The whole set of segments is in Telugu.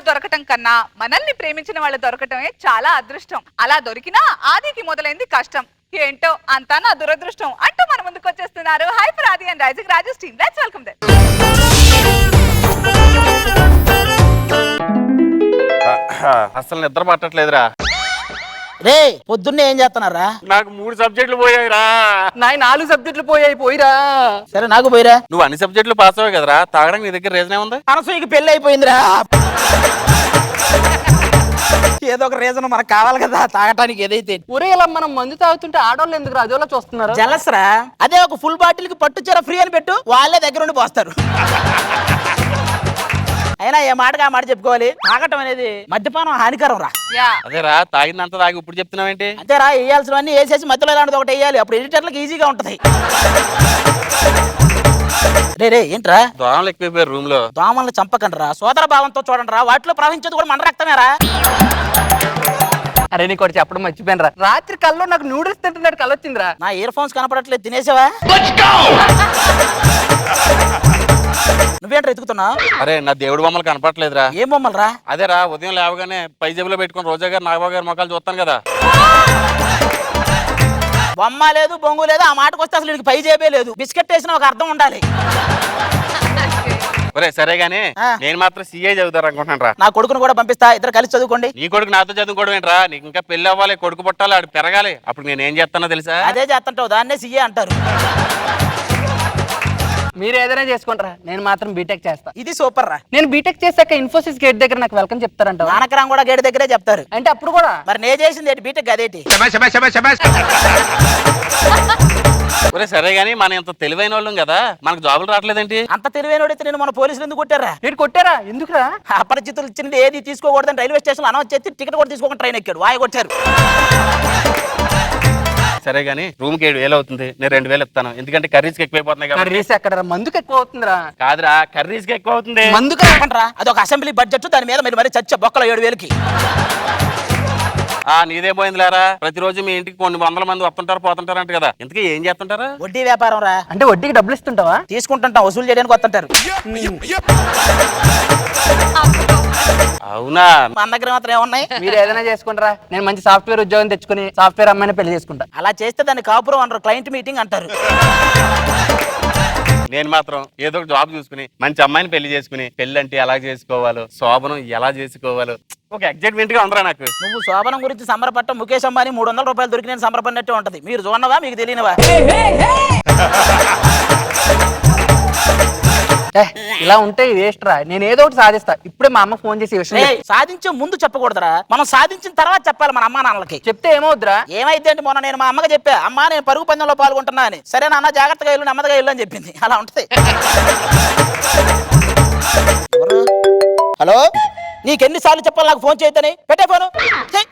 దొరకటం కన్నా మనల్ని ప్రేమించిన వాళ్ళు దొరకటమే చాలా అదృష్టం. అలా దొరికినా ఆదికి మొదలైంది కష్టం. ఏంటో అంతా నా దురదృష్టం అంటూ మన ముందుకు వచ్చేస్తున్నారు hyper Aadi and rising Rajesh team. Let's welcome them. అసలు నిద్ర పట్టట్లేదురా. రే పొద్దున్నే ఏం చేస్తున్నారా? నాకు 3 సబ్జెక్టులు పోయాయిరా. నాయి 4 సబ్జెక్టులు పోయిరా. సరే నాకు పోయిరా. నువ్వు అన్ని సబ్జెక్టులు పాస్ అవ్వవు కదరా. తాగడానికి నీ దగ్గర రీజన్ ఏముంది? అనసూయకి పెళ్లి అయిపోయిందిరా. ఏదో ఒక రీజన్ మనకు కావాలి కదా తాగటానికి. ఏదైతే ఒరే ఇలా మనం మందు తాగుతుంటే ఆడవాళ్ళు ఎందుకు అదోలా చూస్తున్నారు? జలసరా. అదే ఒక ఫుల్ బాటిల్ కి పట్టుచీర ఫ్రీ అని పెట్టు, వాళ్ళే దగ్గరుండి పోస్తారు. అయినా ఏ మాటగా మాట చెప్పుకోవాలి, తాగటం అనేది మద్యపానం హానికరం రా. అదేరా తాగిందంత తాగి ఇప్పుడు చెప్తున్నావేంటి? అంతేరా, వేయాల్సినవన్నీ వేసేసి మధ్యలో ఇలాంటిది ఒకటి వేయాలి, అప్పుడు ఎడిటర్లకు ఈజీగా ఉంటది. రే ఏంట్రా దోమలు ఎక్కువైపోయారు రూమ్ లో. దోమల్ని చంపకండిరా, సోదర భావంతో చూడండి రా. వాటిలో ప్రవహించేది కూడా మన రక్తమేరా. అరే నీకు ఒకటి చెప్పడం మర్చిపోయినరా, రాత్రి కల్లో నాకు నూడిల్స్ తింటున్నాడు కళ్ళు వచ్చిందిరా. నా ఇయర్ ఫోన్స్ కనపడట్లేదు, తినేసావా? నువ్వేంట్రా ఎత్తుకుతున్నా? అరే నా దేవుడు బొమ్మలు కనపడట్లేదురా. ఏం బొమ్మలు రా? అదేరా ఉదయం లేవగానే పై జేబులో పెట్టుకుని రోజా గారు నాగబాబు గారి మొక్కలు చూస్తాను కదా. బొమ్మ లేదు, బొంగు లేదు. ఆ మాటకు వస్తే అసలు పై జేబే లేదు. బిస్కెట్ వేసిన ఒక అర్థం ఉండాలి. ఒరే సరే గానీ నేను మాత్రం సీఏ చదువుతారు అనుకుంటున్నాను రా. నా కొడుకును కూడా పంపిస్తా, ఇద్దరు కలిసి చదువుకోండి. నీ కొడుకు నాతో చదువుకోవడం ఏంట్రా? నీకు ఇంకా పెళ్లి అవ్వాలి, కొడుకు పుట్టాలి, ఆడు పెరగాలి. అప్పుడు నేను ఏం చేస్తానో తెలుసా? అదే చేస్తుంటావు, దాన్నే సీఏ అంటారు. మీరు ఏదైనా చేసుకుంటారా, నేను మాత్రం బీటెక్ చేస్తా. ఇది సూపర్ రా. నేను బీటెక్ చేశాక ఇన్ఫోసిస్ గేట్ దగ్గర నాకు వెల్కమ్ చెప్తారంట. నానకరం కూడా గేట్ దగ్గరే చెప్తారు. అంటే అప్పుడు కూడా మరి నేను చేసింది ఏంటి? బీటెక్ అదేటి. ఒరే సరే గానీ మనం ఇంత తెలివైన వాళ్ళం కదా, మనకు జాబులు రావట్లేదేంటి? అంత తెలివైనడైతే నేను మన పోలీసులు ఎందుకు కొట్టారా? మీరు కొట్టారా? ఎందుకురా? అపరిచితులు ఇచ్చినది ఏది తీసుకోకూడదని రైల్వే స్టేషన్ అనౌన్స్ చేసి టికెట్ కూడా తీసుకోకుండా ట్రైన్ ఎక్కాడు, వాయి కొట్టారు. సరే గానీ రూమ్ కి 7,000 అవుతుంది, నేను 2,000 ఇస్తాను. ఎందుకంటే కర్రీస్ కి ఎక్కువైపోతున్నాయి కదా. కర్రీస్ ఎక్కడ? మందుకు ఎక్కువ అవుతుందిరా. కాదురా, కర్రీస్ కి ఎక్కువ అవుతుంది. మందుకు రాకుండా అది ఒక అసెంబ్లీ బడ్జెట్, దాని మీద మీరు మరి చచ్చ బొక్కలో 7,000కి. నీదే పోయింది లేరా. ప్రతిరోజు మీ ఇంటికి కొన్ని వందల మంది వస్తుంటారు పోతుంటారు అంట కదా. ఇంతకీ ఏం చేస్తుంటారా? వడ్డీ వ్యాపారం రా. అంటే వడ్డీకి డబ్బులు ఇస్తుంటావా? తీసుకుంటుంటాం, వసూలు చేయడానికి వస్తుంటారు. అవునా? మన దగ్గర మాత్రం ఏమున్నాయి? మీరు ఏదైనా చేసుకుంటారా, నేను మంచి సాఫ్ట్వేర్ ఉద్యోగం తెచ్చుకుని సాఫ్ట్వేర్ అమ్మాయిని పెళ్లి చేసుకుంటా. అలా చేస్తే దాన్ని కాపురం అంటారు, క్లయింట్ మీటింగ్ అంటారు. నేను మాత్రం ఏదో ఒక జాబ్ చూసుకుని మంచి అమ్మాయిని పెళ్లి చేసుకుని పెళ్లి అంటే ఎలా చేసుకోవాలో, శోభనం ఎలా చేసుకోవాలో ఒక ఎగ్జైట్మెంట్ గా ఉందిరా నాకు. నువ్వు శోభనం గురించి సంబరపట్ట ముఖేష్ అంబానీ 300 రూపాయలు దొరికి నేను సంబరపడినట్టే ఉంటది. మీరు చూడవా? మీకు తెలియనివా? ఇలా ఉంటే వేస్ట్ రా. నేను ఏదో ఒకటి సాధిస్తా. ఇప్పుడే మా అమ్మ ఫోన్ చేసి సాధించే ముందు చెప్పకూడదురా, మనం సాధించిన తర్వాత చెప్పాలి మన అమ్మా నాన్నలకి. చెప్తే ఏమవుద్దురా? ఏమైతే అంటే మొన్న నేను మా అమ్మకి చెప్పా, అమ్మా నేను పరుగు పందెంలో పాల్గొంటున్నా అని. సరే నాన్న జాగ్రత్తగా ఇల్లు, నెమ్మదిగా ఇల్లు అని చెప్పింది. అలా ఉంటది. హలో, నీకెన్నిసార్లు చెప్పాలి నాకు ఫోన్ చేయొద్దని? పెట్టే ఫోను.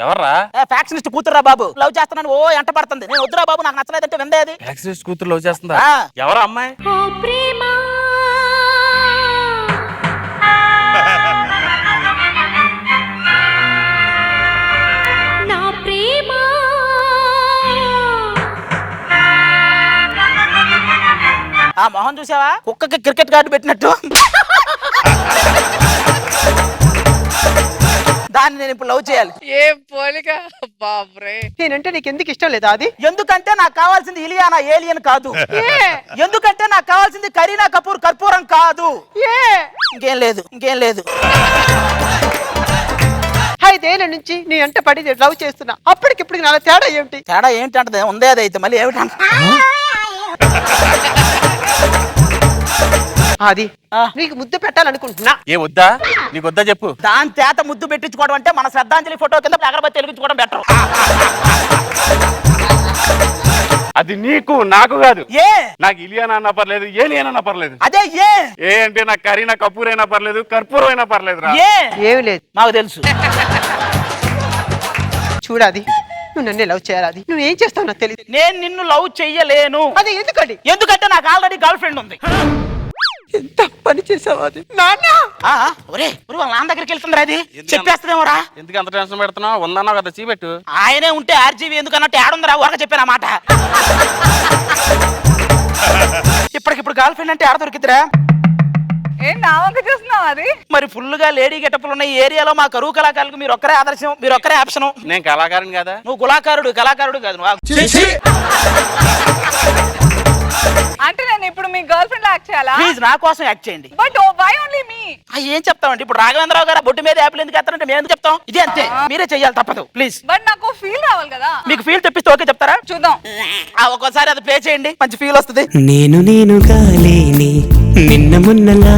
ఎవర్రా? ఫ్యాక్షనిస్ట్ కూతురా బాబు, లవ్ చేస్తున్నాను ఓ ఎంట పడుతుంది. నేను వద్దురా బాబు, నాకు నచ్చలేదంటే విందేది. ఫ్యాక్షనిస్ట్ కూతురు లవ్ చేస్తుందా? ఎవరా అమ్మాయి? ఆ మొహం చూసావా? కుక్కకి క్రికెట్ కార్డు పెట్టినట్టు. దాన్ని నేను ఇప్పుడు లవ్ చేయాలి. ఏం పోలిక బాబ్రే. నేనంటే నీకు ఎందుకు ఇష్టం లేదా? అది ఎందుకంటే నాకు కావాల్సింది ఇలియానా ఏలియన్ కాదు. ఎందుకంటే నాకు కావాల్సింది కరీనా కపూర్ కర్పూరం కాదు. ఇంకేం లేదు, ఇంకేం లేదు. 5 ఏళ్ల నుంచి నీ అంట పడి లవ్ చేస్తున్నా, అప్పటికిప్పటికి నా తేడా ఏమిటి? తేడా ఏంటంటది? ఉందే అది అయితే మళ్ళీ ఏమిటంట? అది నీకు ముద్దు పెట్టాలనుకుంటున్నా. ఏ వద్దా? నీకు వద్దా చెప్పు. దాని చేత ముద్దు పెట్టించుకోవడం అంటే మన శ్రద్ధాంజలి ఫోటో కింద అగరబత్తి వెలిగించుకోవడం బెటర్. అది నీకు నాకు కాదు. ఏ నాకు ఇలియానా అన్నా పర్లేదు, ఏలియన్ అన్నా పర్లేదు. అదే ఏ అంటే నాకు కరీనా కపూర్ అయినా పర్లేదు, కర్పూరం అయినా పర్లేదు. ఏమి లేదు, మాకు తెలుసు. చూడాది, నువ్వు నన్నే లవ్ చేయాలి. నువ్వు ఏం చేస్తావు నాకు తెలియదు. నేను నిన్ను లవ్ చెయ్యలేను. అది ఎందుకండి? ఎందుకంటే నాకు ఆల్రెడీ గర్ల్ ఫ్రెండ్ ఉంది. ఎంత పని చేసావు అది నాన్న. ఒరే వాళ్ళ నాన్న దగ్గరికి వెళ్తుందిరా, అది చెప్పేస్తానేమోరా. ఎందుకు అంత టెన్షన్ పెడుతున్నావు? ఉందన్నావు కదా, చీపెట్టు. ఆయనే ఉంటే ఆర్జీవి ఎందుకన్నట్టు ఏడుందిరా, ఊరక చెప్పాను మాట. ఇప్పటికిప్పుడు గర్ల్ ఫ్రెండ్ అంటే ఆడ దొరికిద్దిరా. ఏం నా వంక చూస్తున్నావు అది? మరి ఫుల్ గా లేడీ గెటప్లు ఉన్న ఈ ఏరియాలో మా కరువు కళాకారులకు మీరు ఒక్కరే ఆదర్శం, మీరు ఒక్కరే ఆప్షన్. నేను కళాకారుని కదా. నువ్వు కళాకారుడు కాదు నువ్వు. అంటే నేను ఇప్పుడు మీ గర్ల్ ఫ్రెండ్ యాక్ట్ చేయాలా? ప్లీజ్ నా కోసం యాక్ట్ చేయండి. బట్ వై ఓన్లీ మీ? ఏం చెప్తామండి ఇప్పుడు రాఘవేంద్రరావు గారు బొట్టు మీద యాపిల్ ఎందుకు ఎత్తారంటే మేము ఎందుకు చెప్తాం? ఇదే అంతే, మీరే చెయ్యాలి తప్పదు. ప్లీజ్ బట్ నాకు ఫీల్ రావాలి కదా. మీకు ఫీల్ తెప్పిస్తే ఓకే చెప్తారా? చూద్దాం. ఒక్కోసారి అది ప్లే చేయండి, మంచి ఫీల్ వస్తుంది. నేనుగా లేని నిన్న మొన్నలా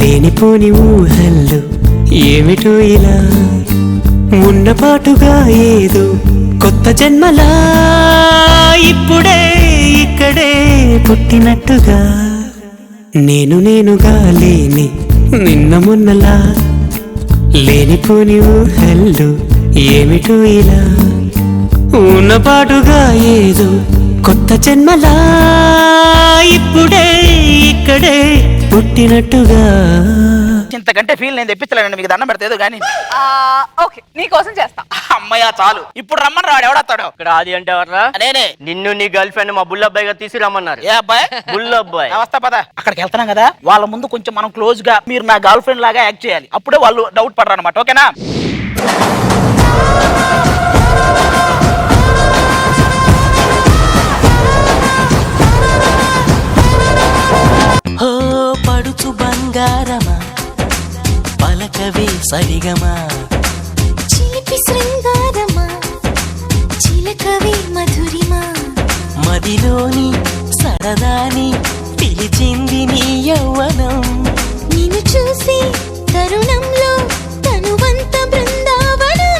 లేనిపోని ఊహల్లో ఏమిటో ఇలా ఉన్నపాటుగా ఏదో కొత్త జన్మలా ఇప్పుడే ఇక్కడే పుట్టినట్టుగా నేనుగా లేని నిన్న మొన్నలా లేనిపోని ఊహల్లో ఏమిటో ఇలా ఉన్నపాటుగా ఏదో కొత్త జన్మలా ఇప్పుడే ఇక్కడే పుట్టినట్టుగా. ఇంతకంటే ఫీల్ నేను తెప్పించలేనండి, మీకు దండం పెడతా ఏదో కానీ. ఓకే, నీ కోసం చేస్తా. అమ్మయ్య చాలు, ఇప్పుడు రమ్మని రాడు. ఎవడొస్తాడు ఇక్కడ ఆది అంటే ఎవర్రా? నేనే. నిన్ను నీ గర్ల్ ఫ్రెండ్ మా బుల్లబ్బాయిగా తీసి రమ్మన్నారు. ఏ అబ్బాయి? బుల్లబ్బాయి. అవస్థ పద. అక్కడికి వెళ్తున్నాం కదా, వాళ్ళ ముందు కొంచెం మనం క్లోజ్ గా మీరు నా గర్ల్ ఫ్రెండ్ లాగా యాక్ట్ చేయాలి. అప్పుడే వాళ్ళు డౌట్ పడరు అనమాట. ఓకేనా? హో పడుచు బంగారమా పలకవే సరిగమా చిలిపి శృంగారమా చిలకవే మధురిమా మదిలోని సరదాని పిలిచింది నీ యౌవనం నిన్ను చూసి తరుణంలో తనువంత బృందావనం.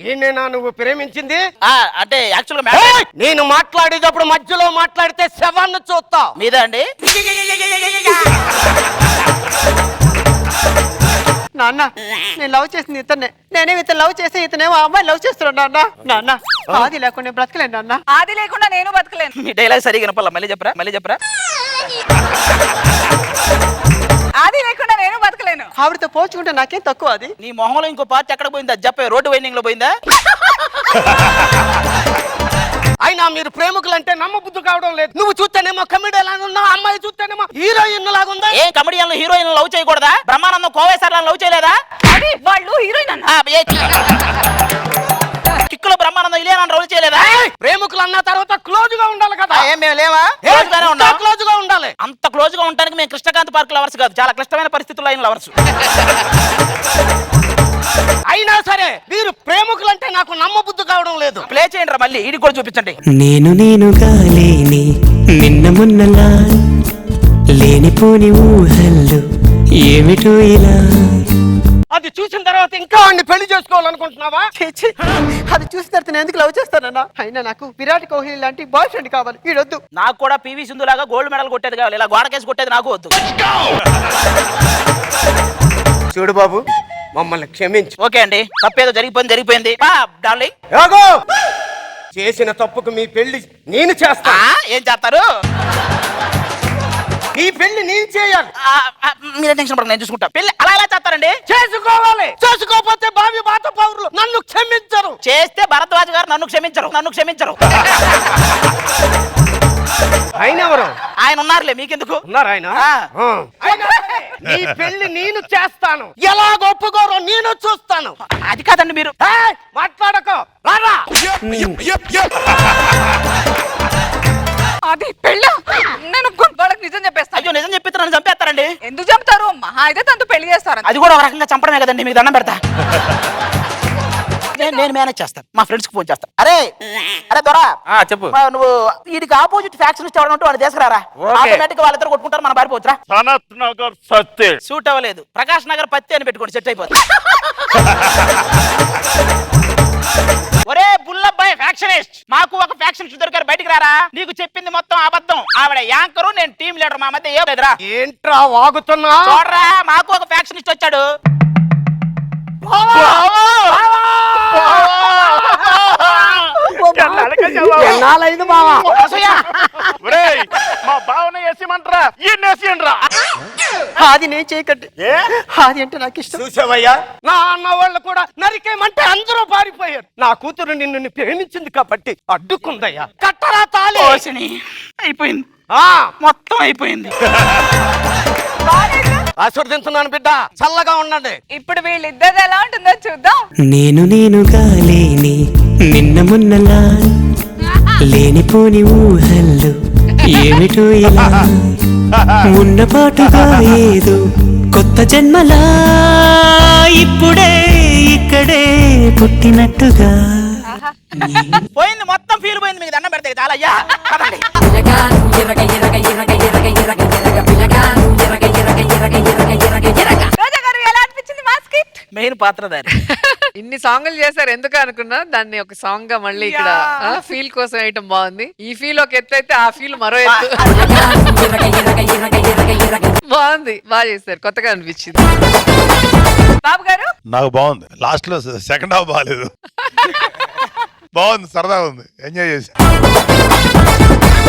ఈయనేనా నువ్వు ప్రేమించింది? అంటే యాక్చువల్ గా నేను మాట్లాడేటప్పుడు మధ్యలో మాట్లాడితే శవాన్ని చూస్తా. మీదా అండి? నాన్న నేను లవ్ చేసింది ఇతన్నే, నేనే ఇతను లవ్ చేసి ఇతనేమో అమ్మాయి లవ్ చేస్తున్నాడు. నాన్న ఆది లేకుండా బ్రతకలేను నాన్న. ఆది లేకుండా నేను బతకలేను. మీ డైలాగ్ సరిగా వినపల్లా, మళ్ళీ చెప్పరా. ఆది లేకుండా నేను బతకలేను. ఆవిడతో పోల్చుకుంటే నాకేం తక్కువ అది. నీ మొహంలో ఇంకో పార్ట్ ఎక్కడ పోయిందా? చెప్పే రోడ్డు వైండింగ్ లో పోయిందా? అయినా మీరు ప్రేమికులంటే నమ్మబుద్ధి కావడం లేదు. నువ్వు చూస్తేనేమో కమెడియన్ లాగా ఉన్నావు, అమ్మాయి చూస్తేనేమో హీరోయిన్ లాగా ఉందా? ఏ కమెడియన్లు హీరోయిన్ లవ్ చేయకూడదా? బ్రహ్మానందం కోవేశ్వర్ లవ్ చేయలేదా? అది వాళ్ళు హీరోయిన్ అన్న. కిక్కులో బ్రహ్మానందం ఇలియానా లవ్ చేయలేదా? ప్రేమికులు అన్న తర్వాత క్లోజ్ గా ఉండాలి కదా. ఏం మేము లేవా? క్లోజ్ గానే ఉన్నాం. క్లోజ్ గా ఉండాలి. అంత క్లోజ్ గా ఉండడానికి మేము కృష్ణకాంత్ పార్క్ లవర్స్ కాదు, చాలా క్లిష్టమైన పరిస్థితుల్లో అయిన లవర్స్. అయినా సరే మీరు ప్రేమికులంటే నాకు నమ్మబుద్ధి కావడం లేదు. ప్లే చేయండి రా మళ్ళీ, ఇది కూడా చూపించండి. నేనుగా లేని నిన్న మొన్నలా లేనిపోని ఊహల్లో ఏమిటో ఇలా అది చూసిన తర్వాత ఇంకా వాడిని పెళ్లి చేసుకోవాలనుకుంటున్నావా? ఛీ, అది చూసిన తర్వాత నేను ఎందుకు లవ్ చేస్తానన్నా? అయినా నాకు విరాట్ కోహ్లీ లాంటి బాయ్ ఫ్రెండ్ కావాలి, వీడొద్దు. నాకు కూడా పివి సింధు లాగా గోల్డ్ మెడల్ కొట్టేది కావాలి, ఇలా గోడకేసి కొట్టేది నాకు వద్దు. చూడు బాబు, మమ్మల్ని క్షమించు. ఓకే అండి, తప్పేదో జరిగిపోయింది. డార్లింగ్ ఏగో! చేసిన తప్పుకు మీ పెళ్లి నేను చేస్తా. ఏం చేస్తారు? ఈ పెళ్లి నేను చేయాలి. మీరే టెన్షన్ పడక, నేను చూసుకుంటా. పెళ్లి అలా ఎలా చేస్తారండి? చేసుకోవాలి. చేసుకోకపోతే భావి బాత పౌరులు నన్ను క్షమించరు. చేస్తే భరద్వాజ్ గారు నన్ను క్షమించరు. ఆయన ఎవరు? ఆయన ఉన్నారులే, మీకెందుకు? ఉన్నారు ఆయన. నీ పెళ్లి నేను చేస్తాను. ఎలా ఒప్పుకోరో నేను చూస్తాను. అది కాదండి మీరు. మాట్లాడకో, రారా. అది పెళ్ళ. నేను వాళ్ళకి నిజం చెప్పేస్తాను. అయ్యో, నిజం చెప్పితే నన్ను చంపేస్తారండి. ఎందుకు చంపుతారు? మహా అయితే తనతో పెళ్లి చేస్తారు. అది కూడా ఒక రకంగా చంపడమే కదండి, మీకు దండం పెడతా. నేను మేనేజ్ చేస్తాను, మా ఫ్రెండ్స్ కి ఫోన్ చేస్తాను. అరే దొరా, చెప్పు. నువ్వు వీడికి ఆపోజిట్ ఫ్యాక్షన్ ఎవరు ఉంటే వాళ్ళు తీసుకురారా. ఆటోమేటిక్ వాళ్ళిద్దరు కొట్టుకుంటారు, మనం పారిపోవచ్చురా. సనత్ నగర్ సత్తే సూట్ అవ్వలేదు, ప్రకాష్ నగర్ పత్తి అని పెట్టుకోండి, సెట్ అయిపోతుంది. ఒరే బుల్లబ్బాయ్ ఫ్యాక్షనిస్ట్, మాకు ఒక ఫ్యాక్షనిస్ట్ దొరికారు, బయటికి రారా. నీకు చెప్పింది మొత్తం అబద్ధం. ఆవిడ యాంకరు, నేను టీమ్ లీడర్, మా మధ్య ఏం లేదురా. ఏంట్రా వాగుతున్నా? చూడరా, మాకు ఒక ఫ్యాక్షనిస్ట్ వచ్చాడు. ఎన్నాళ్ళైంది బావా? మా బావని వేసిమంటారా? అది నేను చేయకండి, అది అంటే నాకు ఇష్టం. చూసావయ్యా, నా అన్న వాళ్ళు కూడా నరికేయమంటే అందరూ పారిపోయారు. నా కూతురు నిన్ను ప్రేమించింది కాబట్టి అడ్డుకుందయ్యా. కట్టరా తాళి. అయిపోయింది, ఆ మొత్తం అయిపోయింది. ఆశీర్వదించున్నాను బిడ్డ, చల్లగా ఉండండి. ఇప్పుడు వీళ్ళిద్దరు ఎలా ఉంటుందో చూద్దాం. నేనుగా లేని నిన్న మొన్నలా లేనిపోని ఊహల్లో ఏమిటో ఇలా ఉన్న పాటుగా ఏదో కొత్త జన్మలా ఇప్పుడే ఇక్కడే పుట్టినట్టుగా. పోయింది మొత్తం ఫీల్ పోయింది. మీకు దండం పెడితే చాలా అయ్యా పదండి. రోజా గారు ఎలా అనిపించింది మా స్కిట్? మెయిన్ పాత్రధారి. ఇన్ని సాంగ్లు చేశారు ఎందుకు అనుకున్నా, దాన్ని ఒక సాంగ్ గా మళ్ళీ ఇక్కడ ఫీల్ కోసం వేయటం బాగుంది. ఈ ఫీల్ ఒక ఎత్తు అయితే ఆ ఫీల్ మరో ఎత్తు. బాగుంది, బాగా చేశారు, కొత్తగా అనిపించింది. బాబు గారు నాకు బాగుంది. లాస్ట్ లో సెకండ్ హాఫ్ బాగాలేదు. బాగుంది, సరదాగా ఉంది, ఎంజాయ్ చేసి.